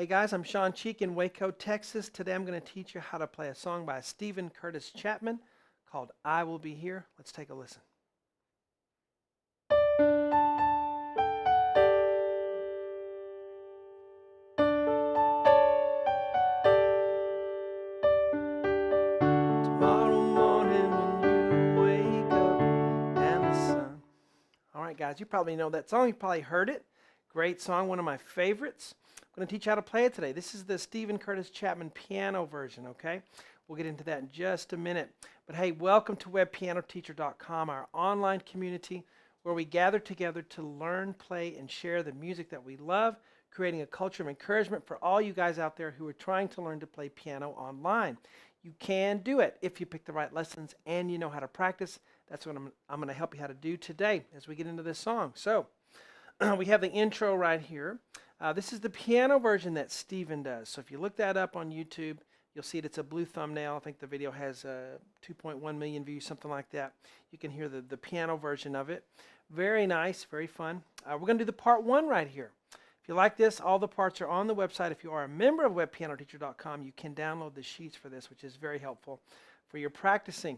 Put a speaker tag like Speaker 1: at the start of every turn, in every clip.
Speaker 1: Hey guys, I'm Shawn in Waco, Texas. Today I'm going to teach you how to play a song by Stephen Curtis Chapman called I Will Be Here. Let's take a listen. Tomorrow morning when you wake up and the sun. All right guys, you probably know that song. You probably heard it. Great song, one of my favorites. I'm going to teach you how to play it today. This is the Stephen Curtis Chapman piano version, okay? We'll get into that in just a minute. But hey, welcome to webpianoteacher.com, our online community where we gather together to learn, play, and share the music that we love, creating a culture of encouragement for all you guys out there who are trying to learn to play piano online. You can do it if you pick the right lessons and you know how to practice. That's what I'm going to help you how to do today as we get into this song. So, we have the intro right here. This is the piano version that Stephen does. So if you look that up on YouTube, you'll see it's a blue thumbnail. I think the video has 2.1 million views, something like that. You can hear the piano version of it. Very nice, very fun. We're going to do the part one right here. If you like this, all the parts are on the website. If you are a member of webpianoteacher.com, you can download the sheets for this, which is very helpful for your practicing.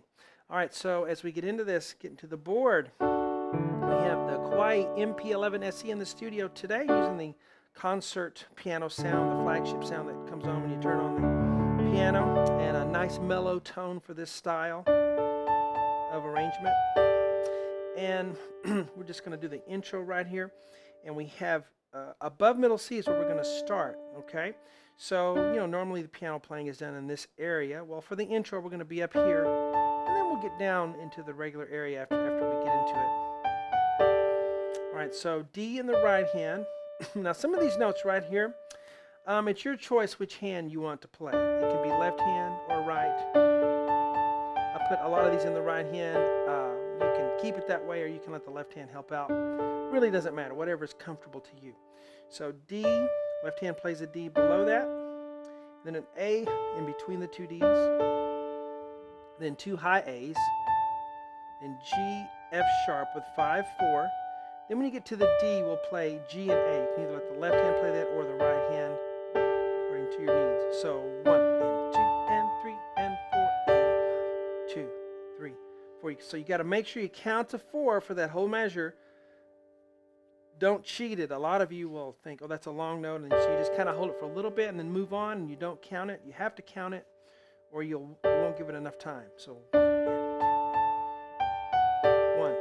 Speaker 1: All right, so as we get into this, get into the board. We have the Kauai MP11 SE in the studio today using the concert piano sound, the flagship sound that comes on when you turn on the piano, and a nice mellow tone for this style of arrangement. And we're just going to do the intro right here, and we have above middle C is where we're going to start, okay? So, normally the piano playing is done in this area. Well, for the intro, we're going to be up here, and then we'll get down into the regular area after we get into it. All right, so D in the right hand. Now, some of these notes right here, it's your choice which hand you want to play. It can be left hand or right. I put a lot of these in the right hand. You can keep it that way, or you can let the left hand help out. Really doesn't matter, whatever is comfortable to you. So D, left hand plays a D below that, then an A in between the two Ds, then two high A's, then G, F sharp with 5/4. Then when you get to the D, we'll play G and A. You can either let the left hand play that or the right hand, according to your needs. So 1 and 2 and 3 and 4 and 2, 3, 4. So you got to make sure you count to 4 for that whole measure. Don't cheat it. A lot of you will think, oh, that's a long note, and so you just kind of hold it for a little bit and then move on, and you don't count it. You have to count it, or you won't give it enough time. So 1,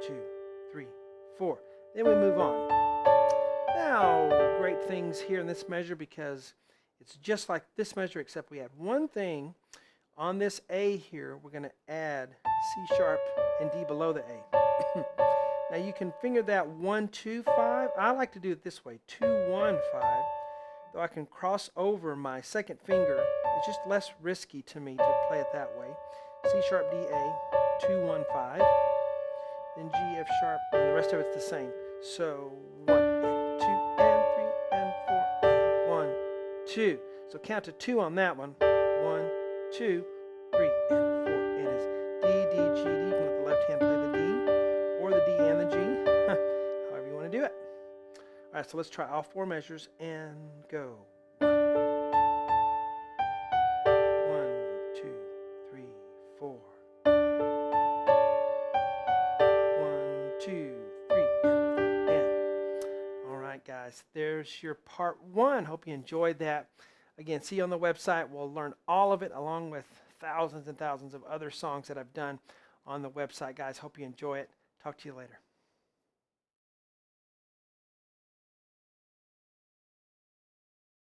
Speaker 1: 2, 3, 4. Then we move on. Now, great things here in this measure because it's just like this measure, except we add one thing. On this A here, we're going to add C sharp and D below the A. Now you can finger that 1, 2, 5. I like to do it this way, 2, 1, 5. Though I can cross over my second finger. It's just less risky to me to play it that way. C sharp, D, A, 2, 1, 5. Then G, F sharp, and the rest of it's the same. So 1 and 2 and 3 and 4 and 1, 2. So count to 2 on that one. 1, 2, 3 and 4. And it's D, D, G, D. You can let the left hand play the D, or the D and the G, however you want to do it. All right, so let's try all 4 measures and go. 1, 2, 3, 4. 1, 2, 3, and all right, guys, there's your part 1. Hope you enjoyed that. Again, see you on the website. We'll learn all of it along with thousands and thousands of other songs that I've done on the website, guys. Hope you enjoy it. Talk to you later.